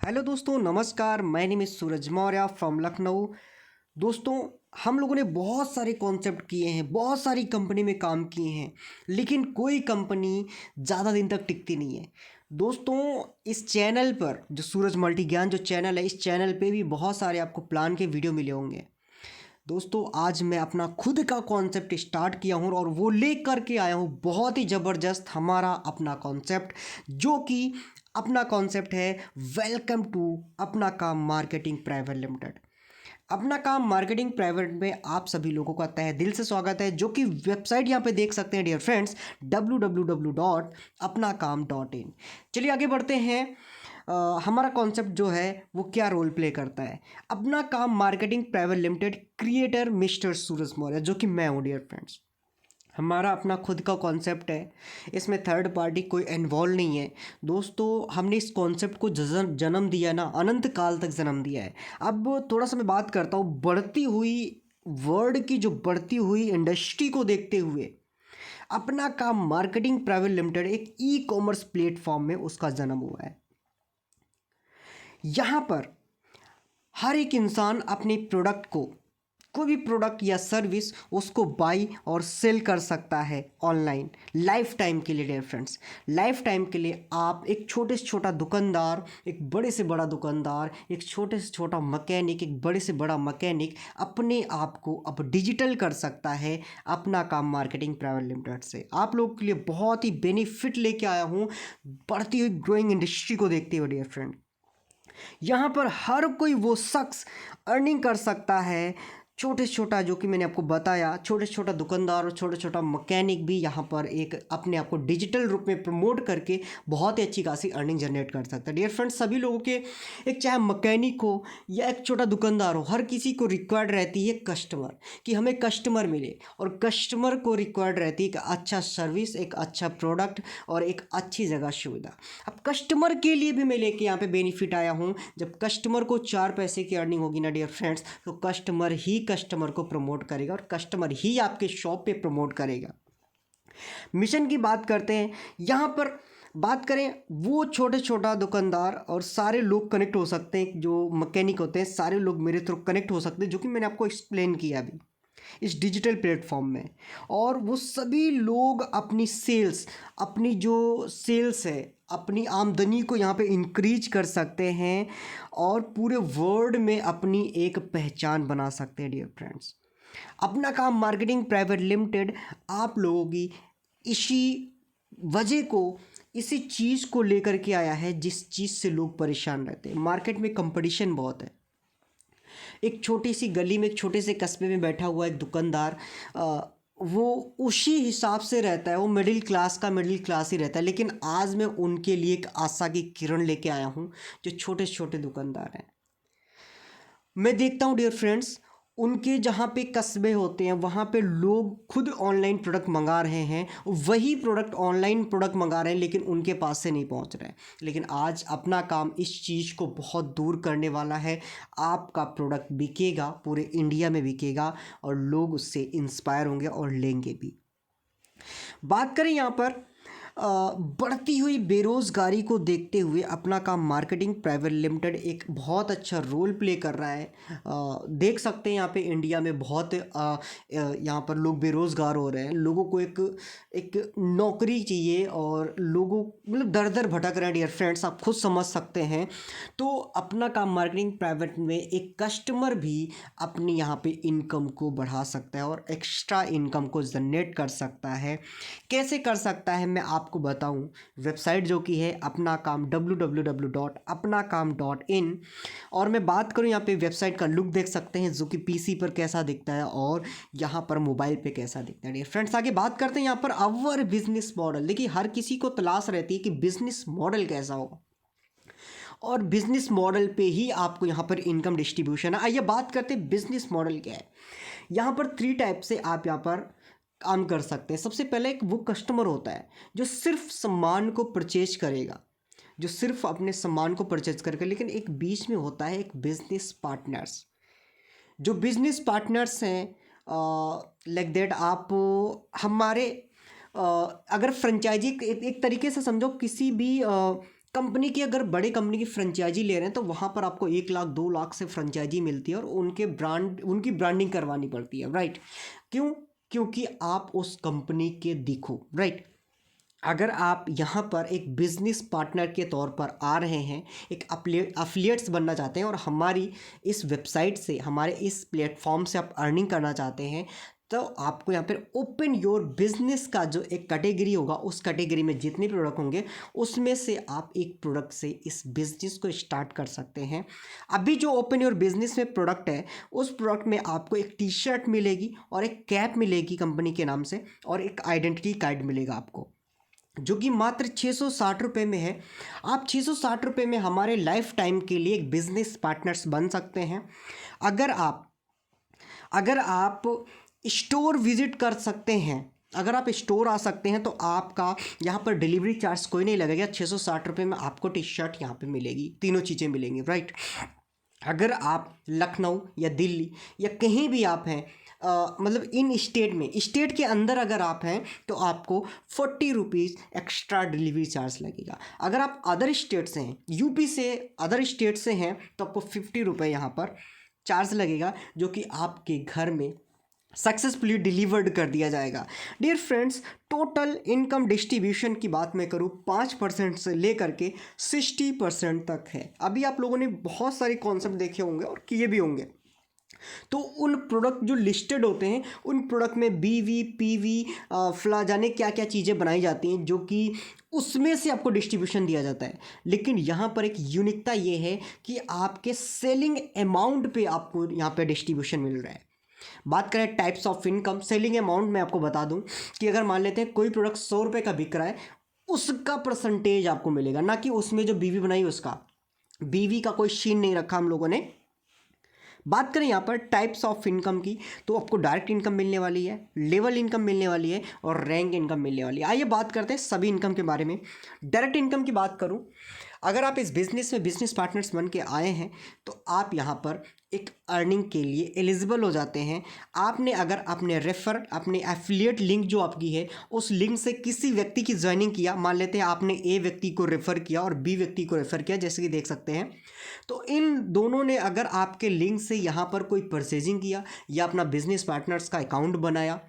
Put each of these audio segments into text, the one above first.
Hello दोस्तों, नमस्कार। My name is Suraj Maurya from Lucknow. दोस्तों, हम लोगों ने बहुत सारे कॉन्सेप्ट किए हैं, बहुत सारी कंपनी में काम किए हैं, लेकिन कोई कंपनी ज़्यादा दिन तक टिकती नहीं है। दोस्तों, इस चैनल पर जो सूरज मल्टी ज्ञान जो चैनल है, इस चैनल पे भी बहुत सारे आपको प्लान के वीडियो मिले होंगे। दोस्तों, आज मैं अपना खुद का कॉन्सेप्ट स्टार्ट किया हूँ और वो ले करके आया हूँ बहुत ही ज़बरदस्त हमारा अपना कॉन्सेप्ट, जो कि अपना कॉन्सेप्ट है वेलकम टू अपना काम मार्केटिंग प्राइवेट लिमिटेड। अपना काम मार्केटिंग प्राइवेट में आप सभी लोगों का तहे दिल से स्वागत है, जो कि वेबसाइट यहाँ पे देख सकते हैं डियर फ्रेंड्स, www.apnakam.in। चलिए आगे बढ़ते हैं। हमारा कॉन्सेप्ट जो है वो क्या रोल प्ले करता है। अपना काम marketing private limited, creator mister Suraj Maurya, जो कि मैं हूँ डियर फ्रेंड्स। हमारा अपना खुद का कॉन्सेप्ट है, इसमें थर्ड पार्टी कोई इन्वॉल्व नहीं है। दोस्तों, हमने इस कॉन्सेप्ट को जन्म दिया ना, अनंत काल तक जन्म दिया है। अब थोड़ा सा मैं बात करता हूँ बढ़ती हुई वर्ल्ड की, जो बढ़ती हुई इंडस्ट्री को देखते हुए अपना काम मार्केटिंग प्राइवेट लिमिटेड एक ई कॉमर्स प्लेटफॉर्म में उसका जन्म हुआ है। यहाँ पर हर एक इंसान अपने प्रोडक्ट को, कोई भी प्रोडक्ट या सर्विस, उसको बाई और सेल कर सकता है ऑनलाइन लाइफ टाइम के लिए डियर फ्रेंड्स। लाइफ टाइम के लिए आप एक छोटे से छोटा दुकानदार, एक बड़े से बड़ा दुकानदार, एक छोटे से छोटा मैकेनिक, एक बड़े से बड़ा मैकेनिक अपने आप को अब डिजिटल कर सकता है अपना काम मार्केटिंग प्राइवेट लिमिटेड से। आप लोगों के लिए बहुत ही बेनिफिट लेके आया हूँ बढ़ती हुई ग्रोइंग इंडस्ट्री को देखते हुए डियर फ्रेंड। यहाँ पर हर कोई वो शख्स अर्निंग कर सकता है, छोटे से छोटा, जो कि मैंने आपको बताया, छोटे से छोटा दुकानदार और छोटा छोटा मैकेनिक भी यहाँ पर एक अपने आप को डिजिटल रूप में प्रमोट करके बहुत ही अच्छी खासी अर्निंग जनरेट कर सकता है डियर फ्रेंड्स। सभी लोगों के, एक चाहे मैकेनिक हो या एक छोटा दुकानदार हो, हर किसी को रिक्वायर्ड रहती है कस्टमर, कि हमें कस्टमर मिले, और कस्टमर को रिक्वायर्ड रहती है एक अच्छा सर्विस, एक अच्छा प्रोडक्ट और एक अच्छी जगह सुविधा। अब कस्टमर के लिए भी मैं लेके यहाँ पे बेनिफिट आया हूँ। जब कस्टमर को 4 पैसे की अर्निंग होगी ना डियर फ्रेंड्स, तो कस्टमर ही कस्टमर को प्रमोट करेगा और कस्टमर ही आपके शॉप पे प्रमोट करेगा। मिशन की बात करते हैं, यहाँ पर बात करें, वो छोटे छोटा दुकानदार और सारे लोग कनेक्ट हो सकते हैं, जो मैकेनिक होते हैं सारे लोग मेरे थ्रू कनेक्ट हो सकते हैं, जो कि मैंने आपको एक्सप्लेन किया अभी इस डिजिटल प्लेटफॉर्म में। और वो सभी लोग अपनी सेल्स, अपनी जो सेल्स है, अपनी आमदनी को यहाँ पे इंक्रीज कर सकते हैं और पूरे वर्ल्ड में अपनी एक पहचान बना सकते हैं डियर फ्रेंड्स। अपना काम मार्केटिंग प्राइवेट लिमिटेड आप लोगों की इसी वजह को, इसी चीज़ को लेकर के आया है जिस चीज़ से लोग परेशान रहते हैं। मार्केट में कंपटीशन बहुत है। एक छोटी सी गली में, एक छोटे से कस्बे में बैठा हुआ एक दुकानदार, वो उसी हिसाब से रहता है, वो मिडिल क्लास का मिडिल क्लास ही रहता है। लेकिन आज मैं उनके लिए एक आशा की किरण लेके आया हूँ, जो छोटे छोटे दुकानदार हैं। मैं देखता हूँ डियर फ्रेंड्स, उनके जहाँ पे कस्बे होते हैं वहाँ पे लोग खुद ऑनलाइन प्रोडक्ट मंगा रहे हैं, वही प्रोडक्ट ऑनलाइन प्रोडक्ट मंगा रहे हैं, लेकिन उनके पास से नहीं पहुँच रहे हैं। लेकिन आज अपना काम इस चीज़ को बहुत दूर करने वाला है। आपका प्रोडक्ट बिकेगा, पूरे इंडिया में बिकेगा और लोग उससे इंस्पायर होंगे और लेंगे भी। बात करें यहाँ पर बढ़ती हुई बेरोज़गारी को देखते हुए अपना काम मार्केटिंग प्राइवेट लिमिटेड एक बहुत अच्छा रोल प्ले कर रहा है। देख सकते हैं यहाँ पे इंडिया में बहुत यहाँ पर लोग बेरोज़गार हो रहे हैं, लोगों को एक एक नौकरी चाहिए और लोगों मतलब दर दर भटक रहे हैं डियर फ्रेंड्स, आप खुद समझ सकते हैं। तो अपना काम मार्केटिंग प्राइवेट में एक कस्टमर भी अपनी यहाँ पे इनकम को बढ़ा सकता है और एक्स्ट्रा इनकम को जनरेट कर सकता है। कैसे कर सकता है मैं आपको बताऊं। वेबसाइट जो कि है अपना काम www.apnakam.in, और मैं बात करूं यहाँ पे वेबसाइट का लुक देख सकते हैं, जो कि पीसी पर कैसा दिखता है और यहाँ पर मोबाइल पे कैसा दिखता है। फ्रेंड्स, आगे बात करते हैं यहाँ पर अवर बिजनेस मॉडल। देखिए, हर किसी को तलाश रहती है कि बिजनेस मॉडल कैसा होगा, और बिजनेस मॉडल पे ही आपको यहाँ पर इनकम डिस्ट्रीब्यूशन है। आइए बात करते हैं बिजनेस मॉडल क्या है। यहाँ पर 3 टाइप से आप यहाँ पर काम कर सकते हैं। सबसे पहले एक वो कस्टमर होता है जो सिर्फ सामान को परचेज करेगा, जो सिर्फ अपने सामान को परचेज करेगा। लेकिन एक बीच में होता है एक बिजनेस पार्टनर्स, जो बिजनेस पार्टनर्स हैं लाइक दैट, आप हमारे अगर फ्रेंचाइजी एक तरीके से समझो, किसी भी कंपनी की, अगर बड़े कंपनी की फ्रेंचाइजी ले रहे हैं तो वहाँ पर आपको 1 लाख 2 लाख से फ्रेंचाइजी मिलती है और उनकी ब्रांडिंग करवानी पड़ती है, राइट। क्यों? क्योंकि आप उस कंपनी के दिखो, राइट। अगर आप यहाँ पर एक बिजनेस पार्टनर के तौर पर आ रहे हैं, एक अफिलिएट्स बनना चाहते हैं और हमारी इस वेबसाइट से, हमारे इस प्लेटफॉर्म से आप अर्निंग करना चाहते हैं, तो आपको यहाँ पर ओपन योर बिजनेस का जो एक कैटेगरी होगा, उस कैटेगरी में जितने प्रोडक्ट होंगे उसमें से आप एक प्रोडक्ट से इस बिजनेस को स्टार्ट कर सकते हैं। अभी जो ओपन योर बिजनेस में प्रोडक्ट है, उस प्रोडक्ट में आपको एक टी शर्ट मिलेगी और एक कैप मिलेगी कंपनी के नाम से, और एक आइडेंटिटी कार्ड मिलेगा आपको, जो कि मात्र 660 रुपये में है। आप 660 रुपये में हमारे लाइफ टाइम के लिए एक बिजनेस पार्टनर्स बन सकते हैं। अगर आप स्टोर विजिट कर सकते हैं, अगर आप स्टोर आ सकते हैं, तो आपका यहाँ पर डिलीवरी चार्ज कोई नहीं लगेगा। 660 रुपये में आपको टी शर्ट यहाँ पे मिलेगी, तीनों चीज़ें मिलेंगी, राइट। अगर आप लखनऊ या दिल्ली या कहीं भी आप हैं, मतलब इन स्टेट में, स्टेट के अंदर अगर आप हैं, तो आपको 40 रुपीज़ एक्स्ट्रा डिलीवरी चार्ज लगेगा। अगर आप अदर स्टेट से हैं, यूपी से अदर स्टेट से हैं, तो आपको 50 रुपये यहाँ पर चार्ज लगेगा, जो कि आपके घर में सक्सेसफुली डिलीवर्ड कर दिया जाएगा। Dear friends, total income distribution की बात मैं करूँ, 5% से लेकर के 60% तक है। अभी आप लोगों ने बहुत सारे कॉन्सेप्ट देखे होंगे और किए भी होंगे। तो उन प्रोडक्ट जो लिस्टेड होते हैं, उन प्रोडक्ट में बीवी, पीवी, फला जाने क्या क्या चीज़ें बनाई जाती हैं, जो कि उसमें से आपको डिस्ट्रीब्यूशन दिया जाता है। लेकिन यहाँ पर एक यूनिकता ये है कि आपके सेलिंग अमाउंट पे आपको यहाँ पे डिस्ट्रीब्यूशन मिल रहा है। बात करें types of income, selling amount में आपको बता दूं कि अगर मान लेते हैं कोई प्रोडक्ट 100 रुपये का बिक रहा है, उसका परसेंटेज आपको मिलेगा, ना कि उसमें जो बीवी बनाई उसका। बीवी का कोई शीन नहीं रखा हम लोगों ने। बात करें यहाँ पर टाइप्स ऑफ इनकम की, तो आपको डायरेक्ट इनकम मिलने वाली है, लेवल इनकम मिलने वाली है और रैंक इनकम मिलने वाली है। आइए बात करते हैं सभी इनकम के बारे में। डायरेक्ट इनकम की बात करूँ, अगर आप इस बिज़नेस में बिजनेस पार्टनर्स बन के आए हैं, तो आप यहाँ पर एक अर्निंग के लिए एलिजिबल हो जाते हैं। आपने अगर अपने अपने एफिलिएट लिंक जो आपकी है, उस लिंक से किसी व्यक्ति की ज्वाइनिंग किया, मान लेते हैं आपने ए व्यक्ति को रेफ़र किया और बी व्यक्ति को रेफ़र किया, जैसे कि देख सकते हैं, तो इन दोनों ने अगर आपके लिंक से यहाँ पर कोई परचेजिंग किया या अपना बिजनेस पार्टनर्स का अकाउंट बनाया,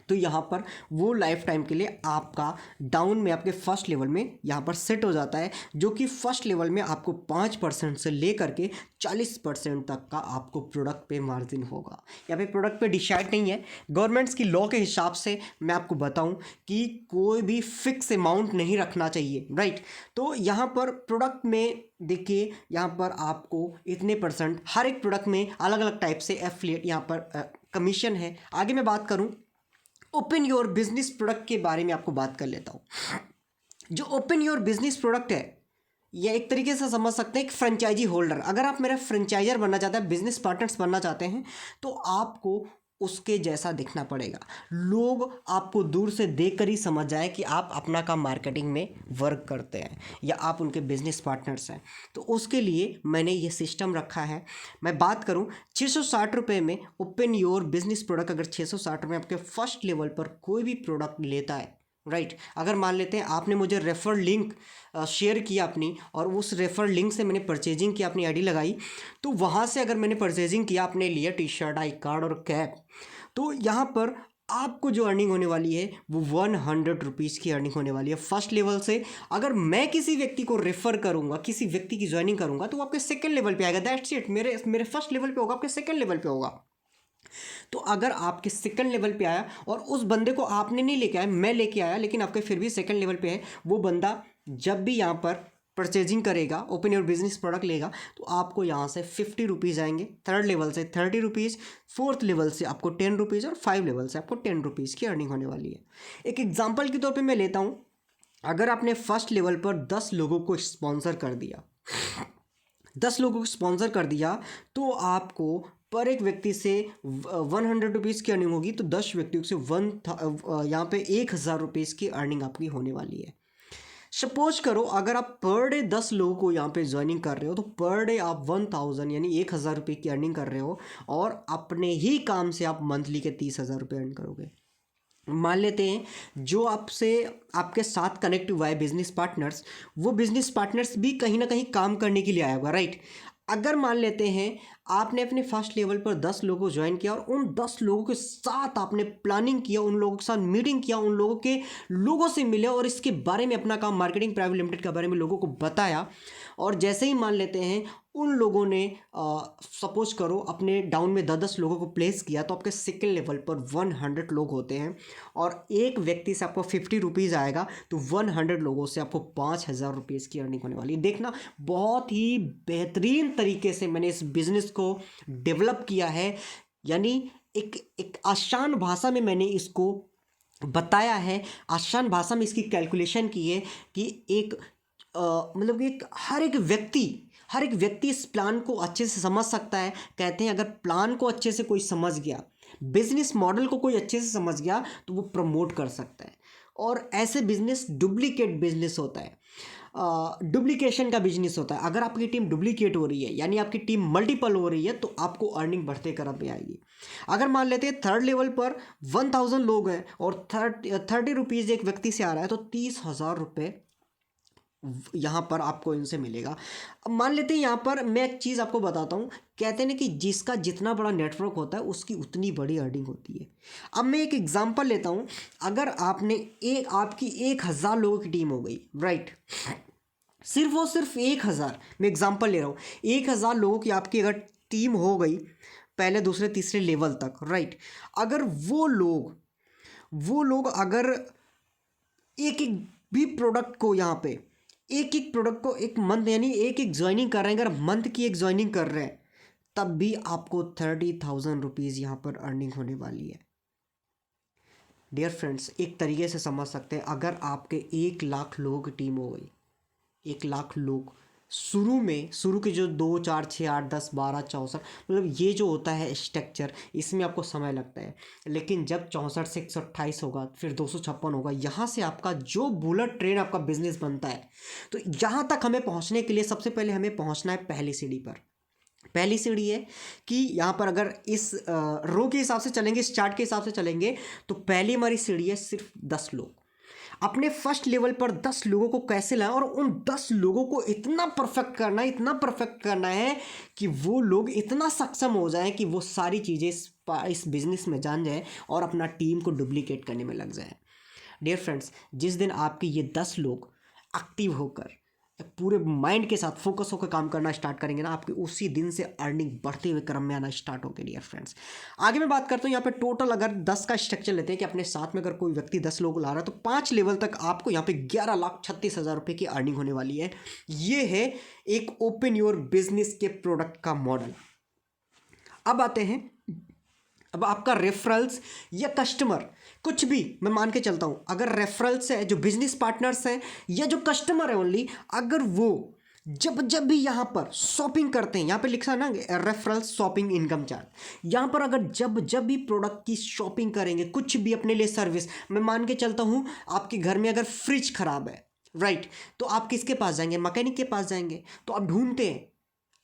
तो यहाँ पर वो लाइफ टाइम के लिए आपका डाउन में, आपके फर्स्ट लेवल में यहाँ पर सेट हो जाता है, जो कि फर्स्ट लेवल में आपको 5% से लेकर के 40% तक का आपको प्रोडक्ट पे मार्जिन होगा। यहाँ पे प्रोडक्ट पे डिसाइड नहीं है, गवर्नमेंट्स की लॉ के हिसाब से मैं आपको बताऊं कि कोई भी फिक्स अमाउंट नहीं रखना चाहिए, राइट। तो यहाँ पर प्रोडक्ट में देखिए, यहाँ पर आपको इतने परसेंट हर एक प्रोडक्ट में अलग अलग टाइप से एफिलिएट यहाँ पर कमीशन है। आगे मैं बात करूँ ओपन योर बिजनेस प्रोडक्ट के बारे में, आपको बात कर लेता हूँ। जो ओपन योर बिजनेस प्रोडक्ट है, ये एक तरीके से समझ सकते हैं एक फ्रेंचाइजी होल्डर। अगर आप मेरा फ्रेंचाइजर बनना चाहते हैं, बिजनेस पार्टनर्स बनना चाहते हैं, तो आपको उसके जैसा दिखना पड़ेगा। लोग आपको दूर से देखकर ही समझ जाए कि आप अपना काम मार्केटिंग में वर्क करते हैं या आप उनके बिजनेस पार्टनर्स हैं। तो उसके लिए मैंने ये सिस्टम रखा है। मैं बात करूं 660 रुपये में ओपन योर बिजनेस प्रोडक्ट, अगर 660 रुपये आपके फर्स्ट लेवल पर कोई भी प्रोडक्ट लेता है, राइट। अगर मान लेते हैं आपने मुझे रेफर लिंक शेयर किया अपनी, और उस रेफर लिंक से मैंने परचेजिंग की, अपनी आईडी लगाई, तो वहाँ से अगर मैंने परचेजिंग किया, आपने लिया टी शर्ट, आई कार्ड और कैप, तो यहाँ पर आपको जो अर्निंग होने वाली है वो 100 रुपीज़ की अर्निंग होने वाली है फर्स्ट लेवल से। अगर मैं किसी व्यक्ति को रेफ़र करूँगा, किसी व्यक्ति की ज्वाइनिंग करूँगा, तो वो आपके सेकंड लेवल पे आएगा। That's it. मेरे फर्स्ट लेवल पे होगा, आपके सेकंड लेवल पे होगा। तो अगर आपके सेकंड लेवल पे आया और उस बंदे को आपने नहीं लेके आया, मैं लेके आया, लेकिन आपके फिर भी सेकंड लेवल पे है, वो बंदा जब भी यहाँ पर परचेजिंग करेगा, ओपन योर बिजनेस प्रोडक्ट लेगा, तो आपको यहाँ से 50 रुपीज़ आएंगे, थर्ड लेवल से 30 रुपीज़, फोर्थ लेवल से आपको 10 रुपीज़ और 5 लेवल से आपको 10 रुपीज़ की अर्निंग होने वाली है। एक एग्जाम्पल के तौर पे मैं लेता हूँ, अगर आपने फर्स्ट लेवल पर 10 लोगों को स्पॉन्सर कर दिया, 10 लोगों को स्पॉन्सर कर दिया, तो आपको पर एक व्यक्ति से 100 रुपीज़ की अर्निंग होगी, तो 10 व्यक्तियों से यहाँ पे 1000 रुपीज़ की अर्निंग आपकी होने वाली है। सपोज करो अगर आप पर डे 10 लोगों को यहाँ पे ज्वाइनिंग कर रहे हो, तो पर डे आप 1000 यानी 1000 रुपये की अर्निंग कर रहे हो, और अपने ही काम से आप मंथली के 30,000 रुपये अर्न करोगे, मान लेते हैं जो आपसे आपके साथ कनेक्ट हुआ है बिजनेस पार्टनर्स, वो बिजनेस पार्टनर्स भी कहीं ना कहीं काम करने के लिए आया होगा, राइट। अगर मान लेते हैं आपने अपने फर्स्ट लेवल पर 10 लोगों को ज्वाइन किया और उन 10 लोगों के साथ आपने प्लानिंग किया, उन लोगों के साथ मीटिंग किया, उन लोगों के लोगों से मिले और इसके बारे में अपना काम मार्केटिंग प्राइवेट लिमिटेड के बारे में लोगों को बताया, और जैसे ही मान लेते हैं उन लोगों ने सपोज करो अपने डाउन में 10-10 लोगों को प्लेस किया, तो आपके सेकेंड लेवल पर 100 लोग होते हैं और एक व्यक्ति से आपको 50 रुपीज़ आएगा, तो 100 लोगों से आपको 5,000 रुपीज़ की अर्निंग होने वाली है। देखना बहुत ही बेहतरीन तरीके से मैंने इस बिज़नेस को डेवलप किया है, यानी एक आसान भाषा में मैंने इसको बताया है, आसान भाषा में इसकी कैलकुलेशन की है कि एक मतलब कि हर एक व्यक्ति इस प्लान को अच्छे से समझ सकता है। कहते हैं अगर प्लान को अच्छे से कोई समझ गया, बिजनेस मॉडल को कोई अच्छे से समझ गया, तो वो प्रमोट कर सकता है। और ऐसे बिजनेस डुप्लीकेट बिजनेस होता है, डुप्लीकेशन का बिजनेस होता है। अगर आपकी टीम डुप्लीकेट हो रही है, यानी आपकी टीम मल्टीपल हो रही है, तो आपको अर्निंग बढ़ते क्रम में आएगी। अगर मान लेते हैं थर्ड लेवल पर 1000 लोग हैं और 30 रुपीज़ एक व्यक्ति से आ रहा है, तो 30,000 रुपये यहाँ पर आपको इनसे मिलेगा। अब मान लेते हैं यहाँ पर मैं एक चीज़ आपको बताता हूँ, कहते हैं ना कि जिसका जितना बड़ा नेटवर्क होता है उसकी उतनी बड़ी अर्निंग होती है। अब मैं एक एग्जांपल लेता हूँ, अगर आपकी 1000 लोगों की टीम हो गई, राइट, सिर्फ और सिर्फ 1000, मैं एग्जांपल ले रहा हूँ, 1000 लोगों की आपकी अगर टीम हो गई पहले दूसरे तीसरे लेवल तक, राइट, अगर वो लोग अगर एक एक भी प्रोडक्ट को यहाँ पे एक प्रोडक्ट को एक मंथ यानी एक ज्वाइनिंग कर रहे हैं, अगर मंथ की एक ज्वाइनिंग कर रहे हैं, तब भी आपको 30,000 रुपीज़ यहाँ पर अर्निंग होने वाली है। डियर फ्रेंड्स, एक तरीके से समझ सकते हैं, अगर आपके 1,00,000 लोगों की टीम हो गई, 1,00,000 लोग, शुरू के जो 2 4 6 8 10 12 64, मतलब ये जो होता है स्ट्रक्चर, इसमें आपको समय लगता है। लेकिन जब 64 से 128 होगा, फिर 256 होगा, यहाँ से आपका जो बुलेट ट्रेन आपका बिजनेस बनता है। तो यहाँ तक हमें पहुँचने के लिए सबसे पहले हमें पहुँचना है पहली सीढ़ी पर। पहली सीढ़ी है कि यहाँ पर अगर इस रो के हिसाब से चलेंगे, इस चार्ट के हिसाब से चलेंगे, तो पहली हमारी सीढ़ी है सिर्फ 10 लोग। अपने फर्स्ट लेवल पर 10 लोगों को कैसे लाएं और उन 10 लोगों को इतना परफेक्ट करना है कि वो लोग इतना सक्षम हो जाएं कि वो सारी चीज़ें इस बिजनेस में जान जाए और अपना टीम को डुप्लीकेट करने में लग जाए। डियर फ्रेंड्स, जिस दिन आपके ये 10 लोग एक्टिव होकर पूरे माइंड के साथ फोकस होकर काम करना स्टार्ट करेंगे ना, आपके उसी दिन से अर्निंग बढ़ते हुए क्रम में आना स्टार्ट होगी। डियर फ्रेंड्स, आगे मैं बात करता हूँ यहाँ पे टोटल अगर 10 का स्ट्रक्चर लेते हैं कि अपने साथ में अगर कोई व्यक्ति 10 लोग ला रहा है, तो 5 लेवल तक आपको यहाँ पे 11,36,000 रुपये की अर्निंग होने वाली है। ये है एक ओपन योर बिजनेस के प्रोडक्ट का मॉडल। अब आते हैं, अब आपका रेफरल्स या कस्टमर कुछ भी मैं मान के चलता हूँ, अगर रेफरल्स है, जो बिजनेस पार्टनर्स हैं या जो कस्टमर है ओनली, अगर वो जब भी यहाँ पर शॉपिंग करते हैं, यहाँ पे लिखा है ना रेफरल्स शॉपिंग इनकम चार्ज, यहाँ पर अगर जब भी प्रोडक्ट की शॉपिंग करेंगे, कुछ भी अपने लिए सर्विस, मैं मान के चलता हूँ आपके घर में अगर फ्रिज खराब है, राइट, तो आप किसके पास जाएंगे? मैकेनिक के पास जाएंगे। तो आप ढूंढते हैं,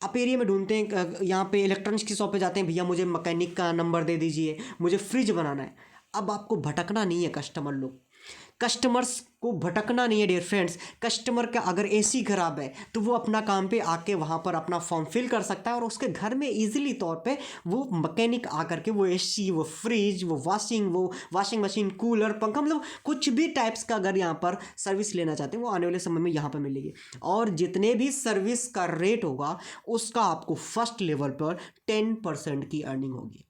आप एरिया में ढूंढते हैं, यहाँ पे इलेक्ट्रॉनिक्स की शॉप पे जाते हैं, भैया मुझे मैकेनिक का नंबर दे दीजिए, मुझे फ्रिज बनाना है। अब आपको भटकना नहीं है, कस्टमर्स को भटकना नहीं है। डियर फ्रेंड्स, कस्टमर का अगर एसी खराब है तो वो अपना काम पे आके वहाँ पर अपना फॉर्म फिल कर सकता है और उसके घर में इजीली तौर पे वो मैकेनिक आकर के वो एसी, वो फ्रिज, वो वाशिंग मशीन, कूलर, पंखा, मतलब कुछ भी टाइप्स का अगर यहाँ पर सर्विस लेना चाहते हैं, वो आने वाले समय में यहाँ पर मिलेगी। और जितने भी सर्विस का रेट होगा उसका आपको फर्स्ट लेवल पर 10% की अर्निंग होगी।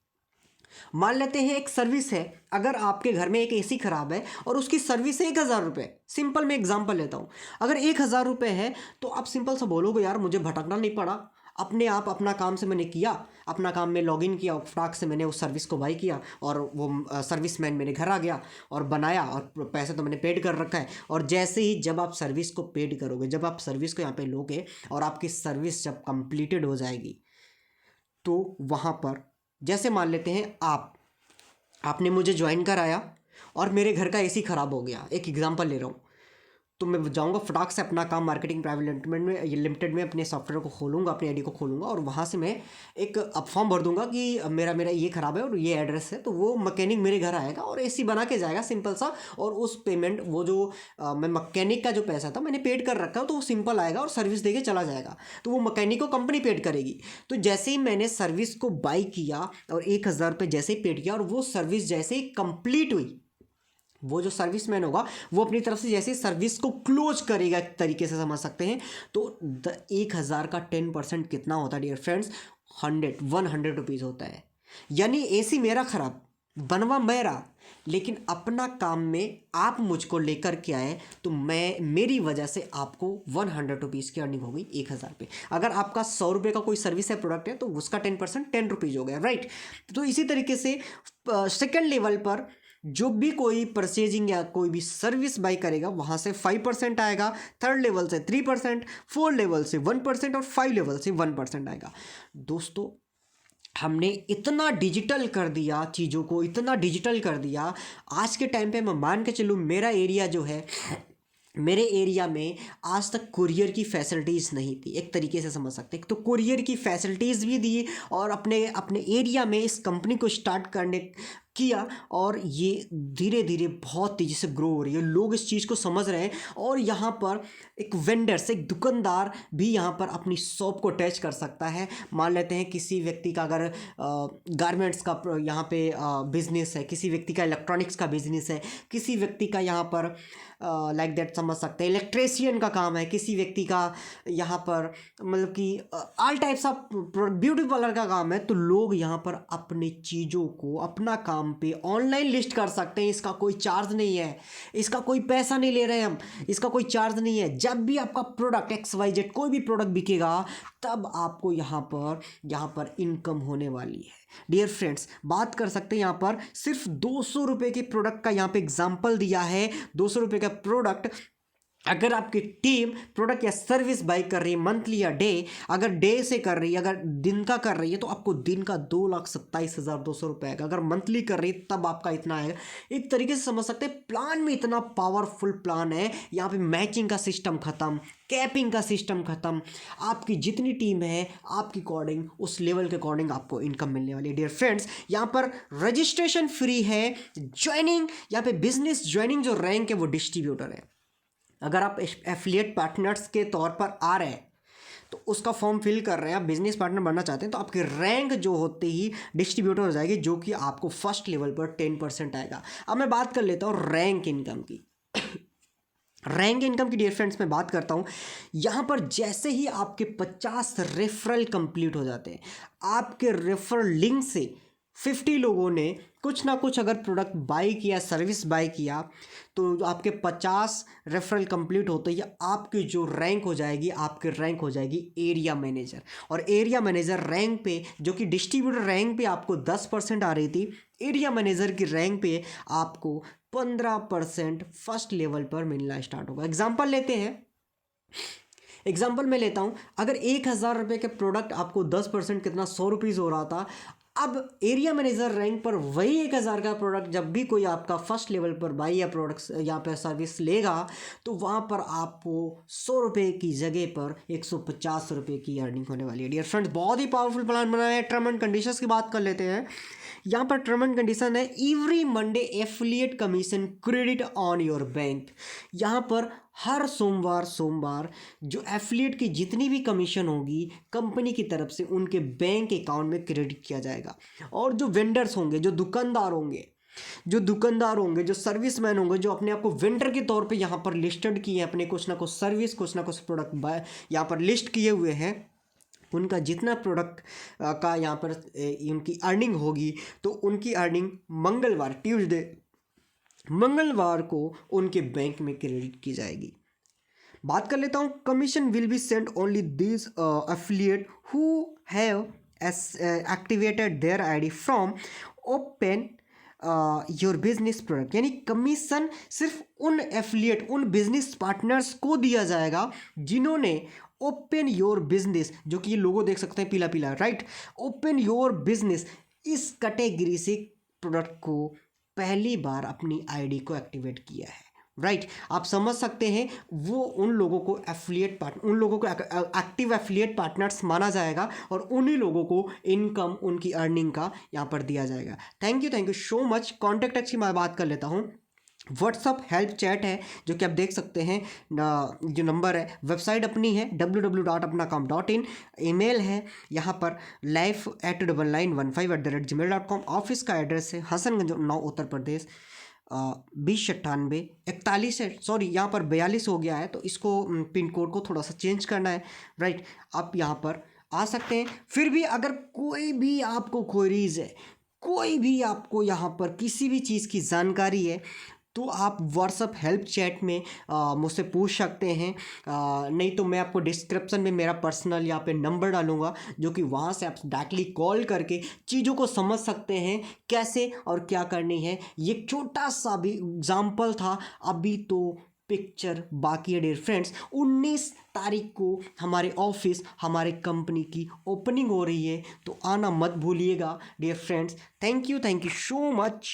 मान लेते हैं एक सर्विस है, अगर आपके घर में एक एसी खराब है और उसकी सर्विस है 1,000 रुपये, सिंपल मैं एग्जांपल लेता हूँ, अगर 1,000 रुपये है तो आप सिंपल सा बोलोगे यार मुझे भटकना नहीं पड़ा, अपने आप अपना काम से मैंने किया, अपना काम में लॉगिन किया, फटाक से मैंने उस सर्विस को बाई किया और वो सर्विसमैन मेरे घर आ गया और बनाया और पैसे तो मैंने पेड कर रखा है। और जैसे ही जब आप सर्विस को पेड करोगे, जब आप सर्विस को यहाँ पे लोगे और आपकी सर्विस जब कंप्लीटेड हो जाएगी, तो वहाँ पर जैसे मान लेते हैं आपने मुझे ज्वाइन कराया और मेरे घर का एसी ख़राब हो गया, एक एग्जांपल ले रहा हूँ, तो मैं जाऊंगा फटाक से अपना काम मार्केटिंग प्राइवेट लिमिटेड में अपने सॉफ्टवेयर को खोलूंगा, अपनी आईडी को खोलूंगा और वहाँ से मैं एक अब फॉर्म भर दूंगा कि मेरा मेरा ये ख़राब है और ये एड्रेस है, तो वो मैकेनिक मेरे घर आएगा और एसी बना के जाएगा सिंपल सा। और उस पेमेंट वो जो मैं मैकेनिक का जो पैसा था मैंने पेड कर रखा है, तो वो सिंपल आएगा और सर्विस दे के चला जाएगा, तो वो मैकेनिक को कंपनी पेड करेगी। तो जैसे ही मैंने सर्विस को बाई किया और 1,000 रुपये जैसे ही पेड किया और वो सर्विस जैसे ही कंप्लीट हुई, वो जो सर्विसमैन होगा वो अपनी तरफ से जैसे सर्विस को क्लोज करेगा, एक तरीके से समझ सकते हैं। तो 1,000 का 10% कितना होता है डियर फ्रेंड्स? 100 रुपीज़ होता है। यानी एसी मेरा खराब, बनवा मेरा, लेकिन अपना काम में आप मुझको लेकर के आए तो मैं मेरी वजह से आपको 100 रुपीज़ की अर्निंग हो गई 1,000 पे। अगर आपका 100 रुपये का कोई सर्विस है, प्रोडक्ट है, तो उसका 10% 10 रुपीज़ हो गया, राइट। तो इसी तरीके से सेकेंड लेवल पर जो भी कोई परचेजिंग या कोई भी सर्विस बाई करेगा वहाँ से 5% आएगा, थर्ड लेवल से 3%, फोर्थ लेवल से 1% और 5 लेवल से 1% आएगा। दोस्तों हमने इतना डिजिटल कर दिया चीज़ों को, इतना डिजिटल कर दिया आज के टाइम पे। मैं मान के चलूँ मेरा एरिया जो है, मेरे एरिया में आज तक कुरियर की फैसिलिटीज़ नहीं थी, एक तरीके से समझ सकते हैं। तो कुरियर की फैसिलिटीज़ भी दी और अपने अपने एरिया में इस कंपनी को स्टार्ट करने किया और ये धीरे धीरे बहुत तेज़ी से ग्रो हो रही है। लोग इस चीज़ को समझ रहे हैं और यहाँ पर एक वेंडर्स, एक दुकानदार भी यहाँ पर अपनी शॉप को अटैच कर सकता है। मान लेते हैं किसी व्यक्ति का अगर गारमेंट्स का यहाँ पे बिजनेस है, किसी व्यक्ति का इलेक्ट्रॉनिक्स का बिजनेस है, किसी व्यक्ति का यहाँ पर लाइक दैट समझ सकते हैं इलेक्ट्रीशियन का काम है, किसी व्यक्ति का यहाँ पर मतलब कि all types of beauty parlour का काम है, तो लोग यहाँ पर अपने चीज़ों को अपना काम पे ऑनलाइन लिस्ट कर सकते हैं। इसका कोई चार्ज नहीं है, इसका कोई पैसा नहीं ले रहे हैं हम, इसका कोई चार्ज नहीं है। जब भी आपका प्रोडक्ट XYZ कोई भी प्रोडक्ट बिकेगा तब आपको यहाँ पर इनकम होने वाली है। डियर फ्रेंड्स बात कर सकते हैं यहाँ पर सिर्फ 200 रुपये के प्रोडक्ट का यहाँ पे एग्जाम्पल दिया है। 200 रुपये का प्रोडक्ट अगर आपकी टीम प्रोडक्ट या सर्विस बाई कर रही है मंथली या डे, अगर डे से कर रही है, अगर दिन का कर रही है तो आपको दिन का 2,27,200 रुपये आएगा। अगर मंथली कर रही है तब आपका इतना आएगा। एक तरीके से समझ सकते हैं प्लान में इतना पावरफुल प्लान है। यहाँ पे मैचिंग का सिस्टम खत्म, कैपिंग का सिस्टम खत्म, आपकी जितनी टीम है आपकी अकॉर्डिंग उस लेवल के अकॉर्डिंग आपको इनकम मिलने वाली है। डियर फ्रेंड्स यहाँ पर रजिस्ट्रेशन फ्री है, ज्वाइनिंग यहाँ पे बिजनेस ज्वाइनिंग जो रैंक है वो डिस्ट्रीब्यूटर है। अगर आप एफिलिएट पार्टनर्स के तौर पर आ रहे हैं तो उसका फॉर्म फिल कर रहे हैं, आप बिजनेस पार्टनर बनना चाहते हैं तो आपकी रैंक जो होते ही डिस्ट्रीब्यूटर हो जाएगी, जो कि आपको फर्स्ट लेवल पर 10% आएगा। अब मैं बात कर लेता हूँ रैंक इनकम की। रैंक इनकम की डियर फ्रेंड्स मैं बात करता हूँ। यहाँ पर जैसे ही आपके 50 रेफरल कंप्लीट हो जाते हैं, आपके रेफरल लिंक से 50 लोगों ने कुछ ना कुछ अगर प्रोडक्ट बाई किया, सर्विस बाई किया, तो आपके 50 रेफरल कंप्लीट होते ही आपकी जो रैंक हो जाएगी, आपकी रैंक हो जाएगी एरिया मैनेजर। और एरिया मैनेजर रैंक पे, जो कि डिस्ट्रीब्यूटर रैंक पे आपको 10% आ रही थी, एरिया मैनेजर की रैंक पे आपको 15% फर्स्ट लेवल पर मिलना स्टार्ट होगा। एग्जाम्पल लेते हैं, एग्जाम्पल मैं लेता हूँ, अगर 1,000 रुपये के प्रोडक्ट आपको 10% कितना 100 रुपीज़ हो रहा था। अब एरिया मैनेजर रैंक पर वही 1,000 का प्रोडक्ट जब भी कोई आपका फर्स्ट लेवल पर बाई या प्रोडक्ट्स यहाँ पर सर्विस लेगा तो वहाँ पर आपको 100 रुपये की जगह पर 150 रुपये की अर्निंग होने वाली है। डियर फ्रेंड्स बहुत ही पावरफुल प्लान बनाया है। टर्म एंड कंडीशंस की बात कर लेते हैं। यहाँ पर टर्म एंड कंडीशन है every Monday affiliate commission credit on your bank. यहाँ पर हर सोमवार जो एफिलिएट की जितनी भी कमीशन होगी कंपनी की तरफ से उनके बैंक अकाउंट में क्रेडिट किया जाएगा। और जो वेंडर्स होंगे, जो दुकानदार होंगे, जो सर्विसमैन होंगे, जो अपने आप को वेंडर के तौर पे यहाँ पर लिस्टेड किए हैं, अपने कुछ ना कुछ सर्विस, कुछ ना कुछ प्रोडक्ट यहाँ पर लिस्ट किए हुए हैं, उनका जितना प्रोडक्ट का यहाँ पर उनकी अर्निंग होगी तो उनकी अर्निंग मंगलवार को उनके बैंक में क्रेडिट की जाएगी। बात कर लेता हूँ commission will be sent only this affiliate who have activated their ID from open your business product. यानी कमीशन सिर्फ उन एफिलिएट, उन बिजनेस पार्टनर्स को दिया जाएगा जिन्होंने ओपन योर बिजनेस, जो कि ये लोगो देख सकते हैं पीला पीला, राइट, ओपन योर बिजनेस, इस कैटेगरी से प्रोडक्ट को पहली बार अपनी आईडी को एक्टिवेट किया है। राइट आप समझ सकते हैं वो उन लोगों को उन लोगों को एक्टिव एफिलिएट पार्टनर्स माना जाएगा और उन्हीं लोगों को इनकम उनकी अर्निंग का यहाँ पर दिया जाएगा। Thank you so much. Contact की मैं बात कर लेता हूँ। व्हाट्सअप हेल्प चैट है जो कि आप देख सकते हैं, जो नंबर है, वेबसाइट अपनी है www.apnakam.in, ईमेल है यहाँ पर life@9915@gmail.com, ऑफिस का एड्रेस है हसनगंज 9 उत्तर प्रदेश 2098 41 है, सॉरी यहाँ पर 42 हो गया है तो इसको पिन कोड को थोड़ा सा चेंज करना है। राइट आप यहाँ पर आ सकते हैं। फिर भी अगर कोई भी आपको क्वेरीज है, कोई भी आपको यहाँ पर किसी भी चीज़ की जानकारी है तो आप व्हाट्सअप हेल्प चैट में मुझसे पूछ सकते हैं। नहीं तो मैं आपको डिस्क्रिप्शन में मेरा पर्सनल यहाँ पे नंबर डालूंगा जो कि वहाँ से आप डायरेक्टली कॉल करके चीज़ों को समझ सकते हैं कैसे और क्या करनी है। ये एक छोटा सा भी एग्जाम्पल था, अभी तो पिक्चर बाकी है डियर फ्रेंड्स। 19 तारीख को हमारे ऑफिस हमारे कंपनी की ओपनिंग हो रही है तो आना मत भूलिएगा dear friends. Thank you so much.